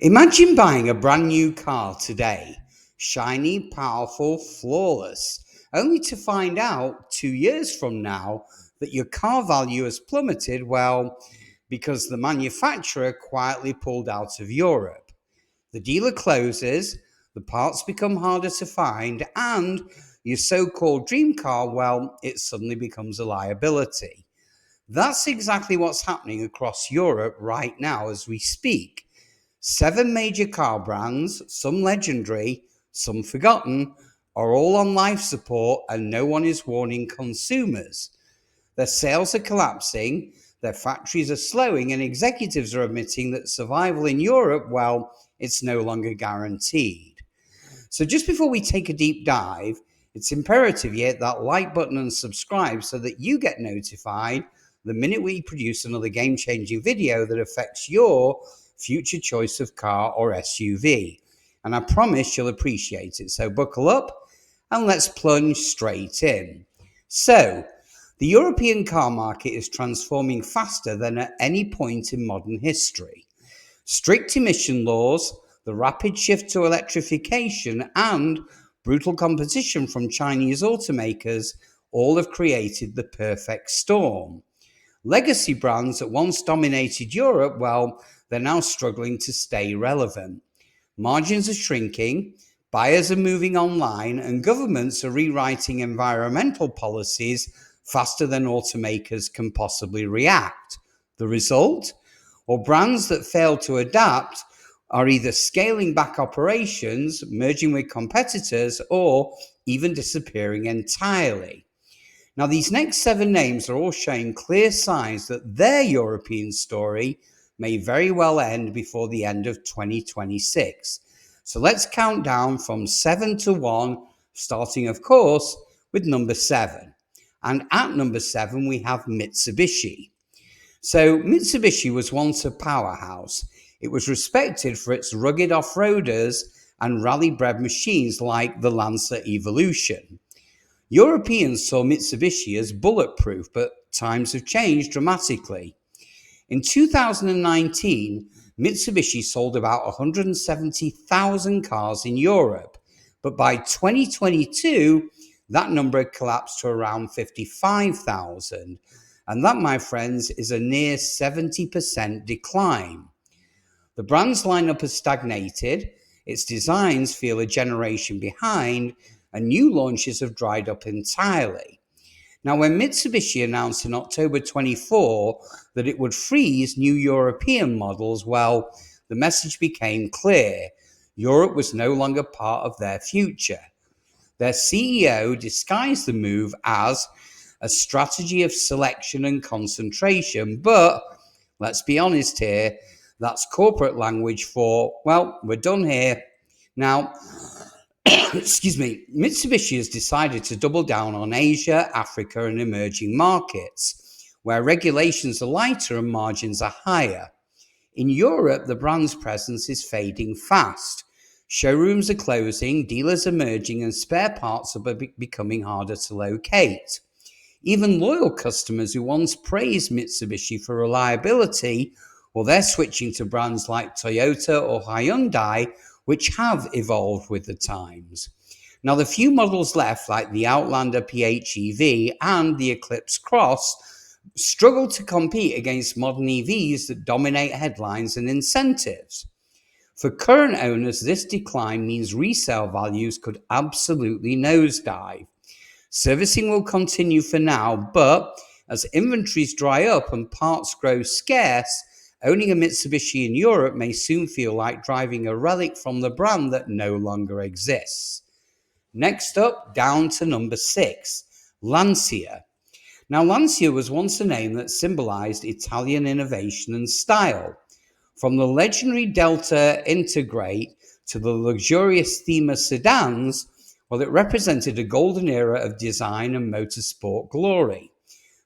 Imagine buying a brand new car today, shiny, powerful, flawless, only to find out 2 years from now that your car value has plummeted, well, because the manufacturer quietly pulled out of Europe. The dealer closes, the parts become harder to find, and your so called dream car, well, it suddenly becomes a liability. That's exactly what's happening across Europe right now as we speak. 7 major car brands, some legendary, some forgotten, are all on life support and no one is warning consumers. Their sales are collapsing, their factories are slowing, and executives are admitting that survival in Europe, well, it's no longer guaranteed. So, just before we take a deep dive, it's imperative you hit that like button and subscribe so that you get notified the minute we produce another game changing video that affects your future choice of car or SUV. And I promise you'll appreciate it. So, buckle up and let's plunge straight in. So, the European car market is transforming faster than at any point in modern history. Strict emission laws, the rapid shift to electrification, and brutal competition from Chinese automakers all have created the perfect storm. Legacy brands that once dominated Europe, well, they're now struggling to stay relevant. Margins are shrinking, buyers are moving online, and governments are rewriting environmental policies faster than automakers can possibly react. The result? Well, brands that fail to adapt are either scaling back operations, merging with competitors, or even disappearing entirely. Now, these next 7 names are all showing clear signs that their European story may very well end before the end of 2026. So let's count down from 7 to 1, starting, of course, with number 7. And at number 7, we have Mitsubishi. So, Mitsubishi was once a powerhouse. It was respected for its rugged off-roaders and rally-bred machines like the Lancia Evolution. Europeans saw Mitsubishi as bulletproof, but times have changed dramatically. In 2019, Mitsubishi sold about 170,000 cars in Europe, but by 2022, that number had collapsed to around 55,000. And that, my friends, is a near 70% decline. The brand's lineup has stagnated, its designs feel a generation behind, and new launches have dried up entirely. Now, when Mitsubishi announced in October 24 that it would freeze new European models, well, the message became clear. Europe was no longer part of their future. Their CEO disguised the move as a strategy of selection and concentration, but let's be honest here, that's corporate language for, well, we're done here. Now, excuse me, Mitsubishi has decided to double down on Asia, Africa, and emerging markets, where regulations are lighter and margins are higher. In Europe, the brand's presence is fading fast. Showrooms are closing, dealers are merging, and spare parts are becoming harder to locate. Even loyal customers who once praised Mitsubishi for reliability, well, they're switching to brands like Toyota or Hyundai, which have evolved with the times. Now, the few models left, like the Outlander PHEV and the Eclipse Cross, struggle to compete against modern EVs that dominate headlines and incentives. For current owners, this decline means resale values could absolutely nosedive. Servicing will continue for now, but as inventories dry up and parts grow scarce, owning a Mitsubishi in Europe may soon feel like driving a relic from the brand that no longer exists. Next up, down to number 6, Lancia. Now, Lancia was once a name that symbolized Italian innovation and style. From the legendary Delta Integrate to the luxurious Thema sedans, well, it represented a golden era of design and motorsport glory.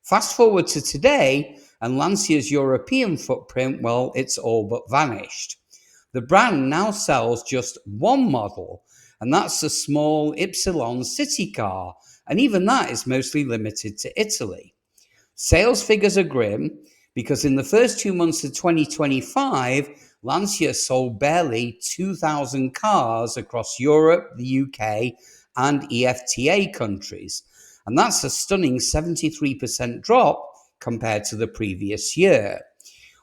Fast forward to today, and Lancia's European footprint, well, it's all but vanished. The brand now sells just one model, and that's the small Ypsilon city car, and even that is mostly limited to Italy. Sales figures are grim because in the first 2 months of 2025, Lancia sold barely 2,000 cars across Europe, the UK, and EFTA countries, and that's a stunning 73% drop compared to the previous year.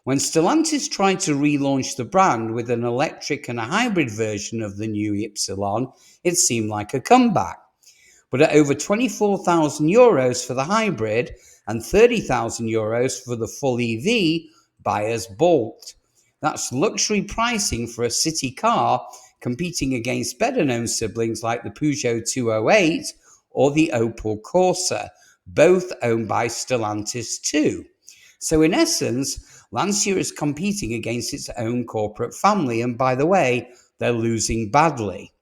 When Stellantis tried to relaunch the brand with an electric and a hybrid version of the new Ypsilon, it seemed like a comeback. But at over €24,000 for the hybrid and €30,000 for the full EV, buyers balked. That's luxury pricing for a city car competing against better-known siblings like the Peugeot 208 or the Opel Corsa, both owned by Stellantis too. So in essence, Lancia is competing against its own corporate family, and by the way, they're losing badly.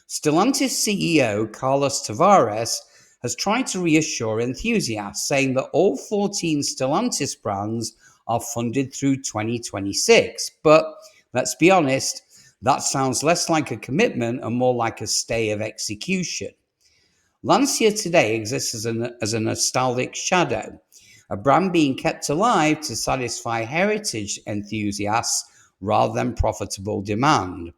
Stellantis CEO Carlos Tavares has tried to reassure enthusiasts, saying that all 14 Stellantis brands are funded through 2026. But let's be honest, that sounds less like a commitment and more like a stay of execution. Lancia today exists as a nostalgic shadow, a brand being kept alive to satisfy heritage enthusiasts rather than profitable demand.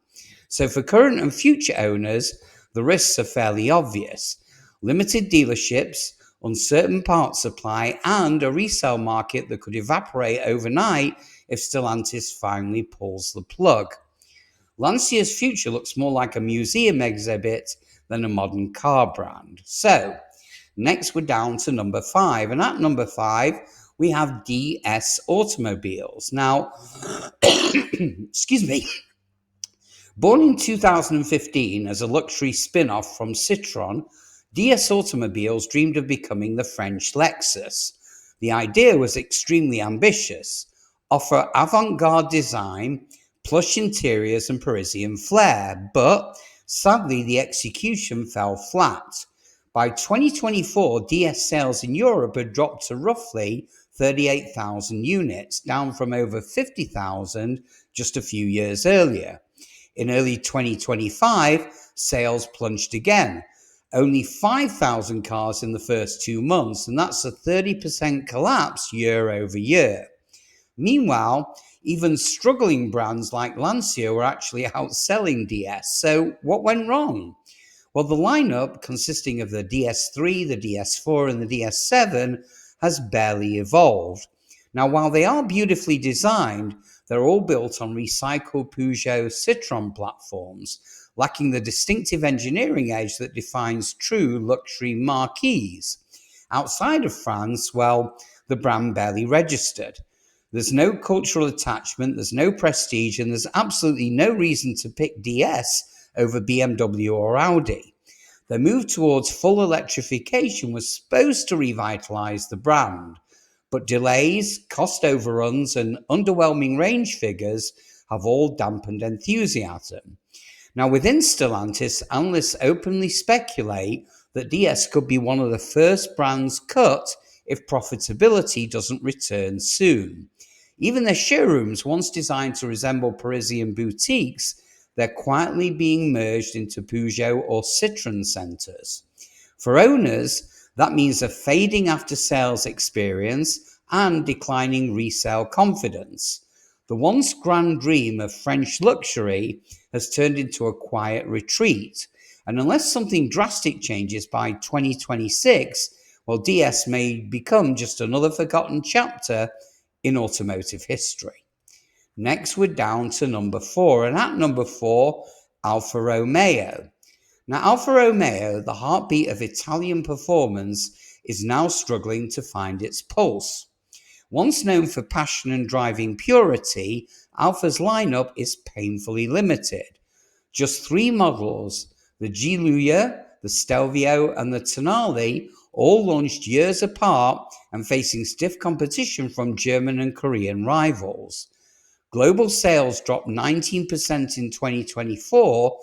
So for current and future owners, the risks are fairly obvious. Limited dealerships, uncertain part supply, and a resale market that could evaporate overnight if Stellantis finally pulls the plug. Lancia's future looks more like a museum exhibit than a modern car brand. So, next we're down to number 5. And at number 5, we have DS Automobiles. Now, excuse me. Born in 2015 as a luxury spin-off from Citroën, DS Automobiles dreamed of becoming the French Lexus. The idea was extremely ambitious: offer avant-garde design, plush interiors and Parisian flair, but sadly the execution fell flat. By 2024, DS sales in Europe had dropped to roughly 38,000 units, down from over 50,000 just a few years earlier. In early 2025, sales plunged again. Only 5,000 cars in the first 2 months, and that's a 30% collapse year over year. Meanwhile, even struggling brands like Lancia were actually outselling DS. So what went wrong? Well, the lineup, consisting of the DS3, the DS4, and the DS7, has barely evolved. Now, while they are beautifully designed, they're all built on recycled Peugeot Citroën platforms, lacking the distinctive engineering edge that defines true luxury marquees. Outside of France, well, the brand barely registered. There's no cultural attachment, there's no prestige, and there's absolutely no reason to pick DS over BMW or Audi. The move towards full electrification was supposed to revitalize the brand, but delays, cost overruns, and underwhelming range figures have all dampened enthusiasm. Now, within Stellantis, analysts openly speculate that DS could be one of the first brands cut if profitability doesn't return soon. Even their showrooms, once designed to resemble Parisian boutiques, they're quietly being merged into Peugeot or Citroën centres. For owners, that means a fading after-sales experience and declining resale confidence. The once grand dream of French luxury has turned into a quiet retreat, and unless something drastic changes by 2026, well, DS may become just another forgotten chapter in automotive history. Next, we're down to number 4, and at number 4, Alfa Romeo. Now, Alfa Romeo, the heartbeat of Italian performance, is now struggling to find its pulse. Once known for passion and driving purity, Alfa's lineup is painfully limited. Just 3 models, the Giulia, the Stelvio, and the Tonale, all launched years apart and facing stiff competition from German and Korean rivals. Global sales dropped 19% in 2024,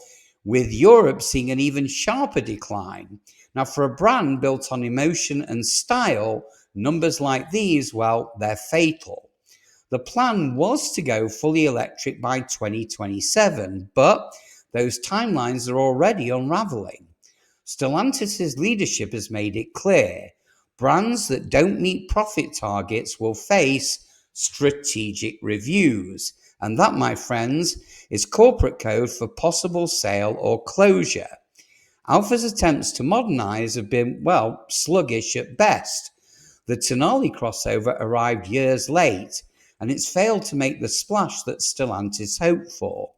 with Europe seeing an even sharper decline. Now, for a brand built on emotion and style, numbers like these, well, they're fatal. The plan was to go fully electric by 2027, but those timelines are already unraveling. Stellantis' leadership has made it clear: brands that don't meet profit targets will face strategic reviews, And that, my friends, is corporate code for possible sale or closure. Alfa's attempts to modernize have been, well, sluggish at best. The Tonali crossover arrived years late, and it's failed to make the splash that Stellantis hoped for.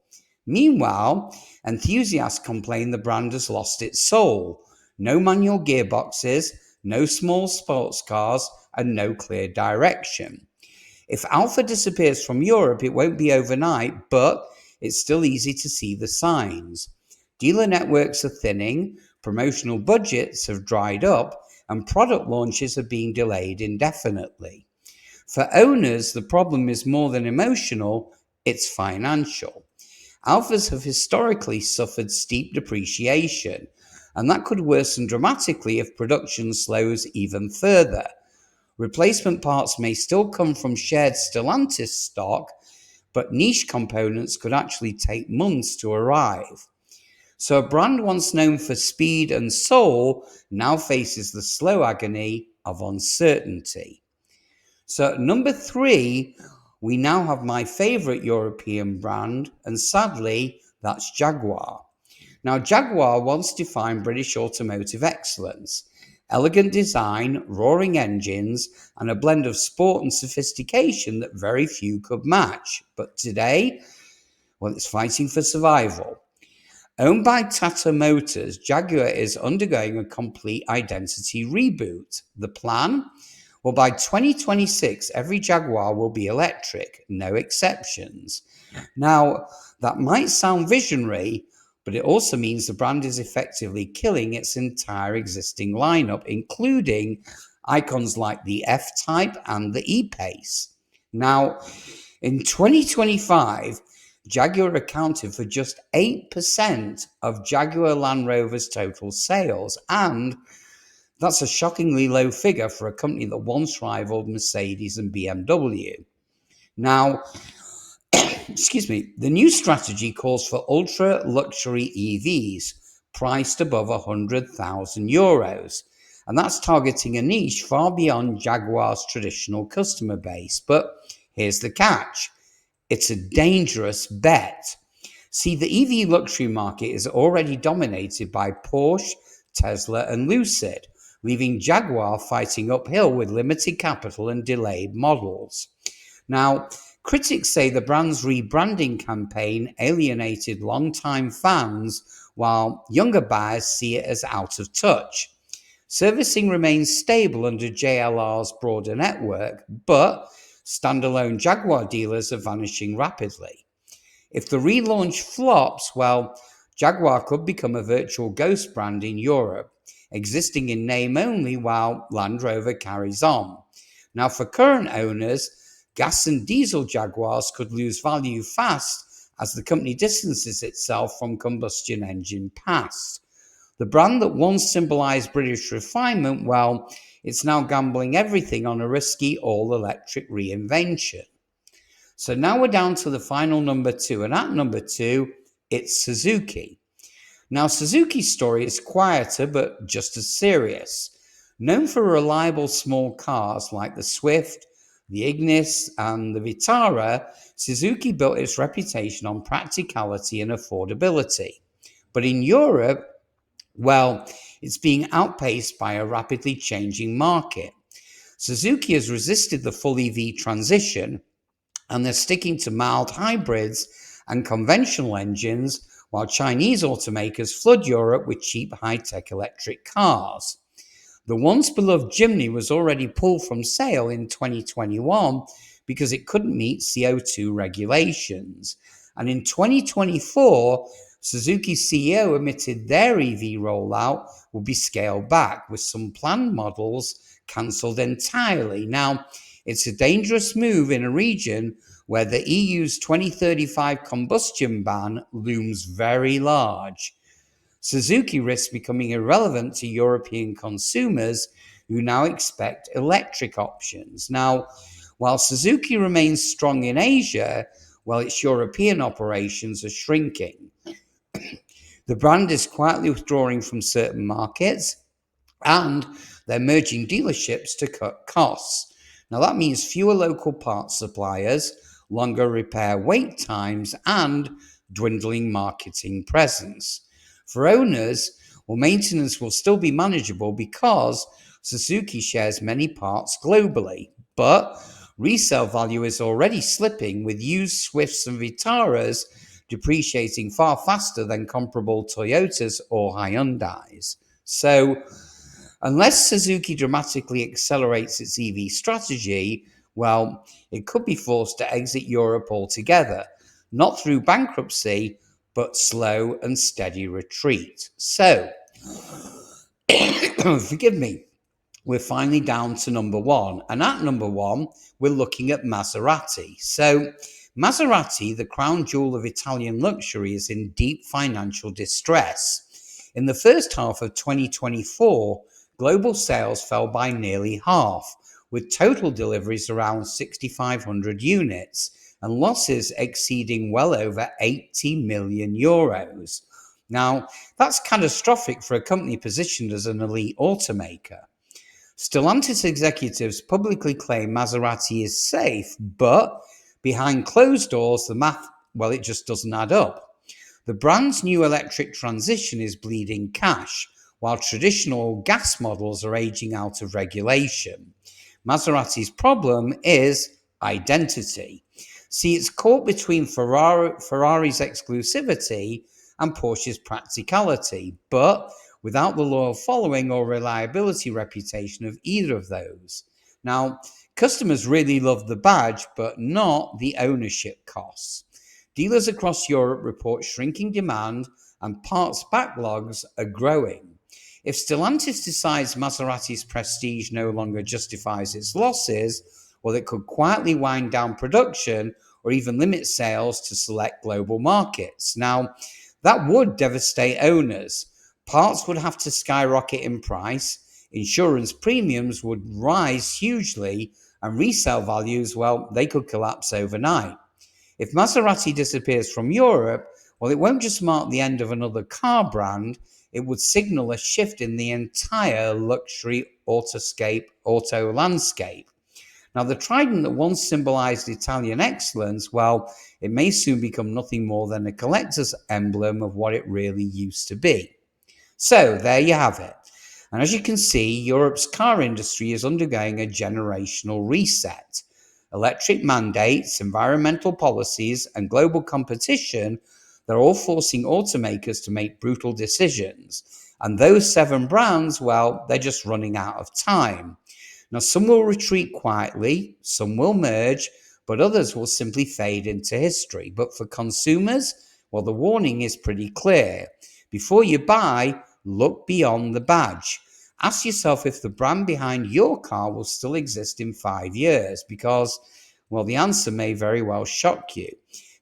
Meanwhile, enthusiasts complain the brand has lost its soul. No manual gearboxes, no small sports cars, and no clear direction. If Alfa disappears from Europe, it won't be overnight, but it's still easy to see the signs. Dealer networks are thinning, promotional budgets have dried up, and product launches are being delayed indefinitely. For owners, the problem is more than emotional, it's financial. Alfas have historically suffered steep depreciation, and that could worsen dramatically if production slows even further. Replacement parts may still come from shared Stellantis stock, but niche components could actually take months to arrive. So a brand once known for speed and soul now faces the slow agony of uncertainty. So at number 3, we now have my favorite European brand, and sadly, that's Jaguar. Now, Jaguar once defined British automotive excellence. Elegant design, roaring engines, and a blend of sport and sophistication that very few could match. But today, well, it's fighting for survival. Owned by Tata Motors, Jaguar is undergoing a complete identity reboot. The plan? Well, by 2026, every Jaguar will be electric, no exceptions. Now, that might sound visionary, but it also means the brand is effectively killing its entire existing lineup, including icons like the F-Type and the E-Pace. Now, in 2025, Jaguar accounted for just 8% of Jaguar Land Rover's total sales, and that's a shockingly low figure for a company that once rivaled Mercedes and BMW. Now, the new strategy calls for ultra luxury EVs priced above €100,000. And that's targeting a niche far beyond Jaguar's traditional customer base. But here's the catch. It's a dangerous bet. See, the EV luxury market is already dominated by Porsche, Tesla, and Lucid, leaving Jaguar fighting uphill with limited capital and delayed models. Now, critics say the brand's rebranding campaign alienated longtime fans, while younger buyers see it as out of touch. Servicing remains stable under JLR's broader network, but standalone Jaguar dealers are vanishing rapidly. If the relaunch flops, well, Jaguar could become a virtual ghost brand in Europe, existing in name only while Land Rover carries on. Now, for current owners, gas and diesel Jaguars could lose value fast as the company distances itself from combustion engine past. The brand that once symbolized British refinement, well, it's now gambling everything on a risky all-electric reinvention. So now we're down to the final number 2, and at number 2, it's Suzuki. Now, Suzuki's story is quieter but just as serious. Known for reliable small cars like the Swift, the Ignis, and the Vitara, Suzuki built its reputation on practicality and affordability. But in Europe, well, it's being outpaced by a rapidly changing market. Suzuki has resisted the full EV transition, and they're sticking to mild hybrids and conventional engines, while Chinese automakers flood Europe with cheap high-tech electric cars. The once beloved Jimny was already pulled from sale in 2021 because it couldn't meet CO2 regulations. And in 2024, Suzuki's CEO admitted their EV rollout will be scaled back, with some planned models cancelled entirely. Now, it's a dangerous move in a region where the EU's 2035 combustion ban looms very large. Suzuki risks becoming irrelevant to European consumers who now expect electric options. Now, while Suzuki remains strong in Asia, well, its European operations are shrinking. The brand is quietly withdrawing from certain markets, and they're merging dealerships to cut costs. Now, that means fewer local parts suppliers, longer repair wait times, and dwindling marketing presence. For owners, well, maintenance will still be manageable because Suzuki shares many parts globally, but resale value is already slipping, with used Swifts and Vitaras depreciating far faster than comparable Toyotas or Hyundais. So, unless Suzuki dramatically accelerates its EV strategy, well, it could be forced to exit Europe altogether, not through bankruptcy, but slow and steady retreat. So, forgive me, we're finally down to number one. And at number one, we're looking at Maserati. So, Maserati, the crown jewel of Italian luxury, is in deep financial distress. In the first half of 2024, global sales fell by nearly half, with total deliveries around 6,500 units and losses exceeding well over 80 million euros. Now, that's catastrophic for a company positioned as an elite automaker. Stellantis executives publicly claim Maserati is safe, but behind closed doors, the math, well, it just doesn't add up. The brand's new electric transition is bleeding cash, while traditional gas models are aging out of regulation. Maserati's problem is identity. See, it's caught between Ferrari's exclusivity and Porsche's practicality, but without the loyal following or reliability reputation of either of those. Now, customers really love the badge, but not the ownership costs. Dealers across Europe report shrinking demand and parts backlogs are growing. If Stellantis decides Maserati's prestige no longer justifies its losses, well, it could quietly wind down production or even limit sales to select global markets. Now, that would devastate owners. Parts would have to skyrocket in price, insurance premiums would rise hugely, and resale values, well, they could collapse overnight. If Maserati disappears from Europe, well, it won't just mark the end of another car brand, it would signal a shift in the entire luxury auto landscape. Now, the trident that once symbolized Italian excellence, well, it may soon become nothing more than a collector's emblem of what it really used to be. So, there you have it. And as you can see, Europe's car industry is undergoing a generational reset. Electric mandates, environmental policies, and global competition, they're all forcing automakers to make brutal decisions. And those seven brands, well, they're just running out of time. Now, some will retreat quietly, some will merge, but others will simply fade into history. But for consumers, well, the warning is pretty clear. Before you buy, look beyond the badge. Ask yourself if the brand behind your car will still exist in 5 years, because, well, the answer may very well shock you.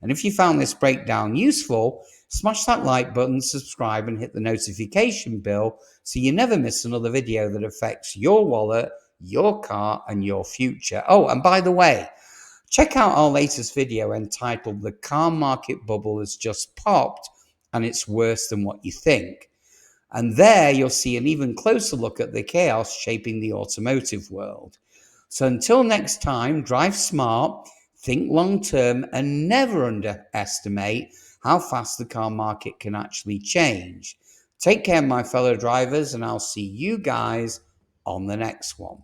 And if you found this breakdown useful, smash that like button, subscribe, and hit the notification bell so you never miss another video that affects your wallet, your car, and your future. Oh, and by the way, check out our latest video entitled "The Car Market Bubble Has Just Popped and It's Worse Than What You Think." And there you'll see an even closer look at the chaos shaping the automotive world. So until next time, drive smart, think long term, and never underestimate how fast the car market can actually change. Take care, my fellow drivers, and I'll see you guys on the next one.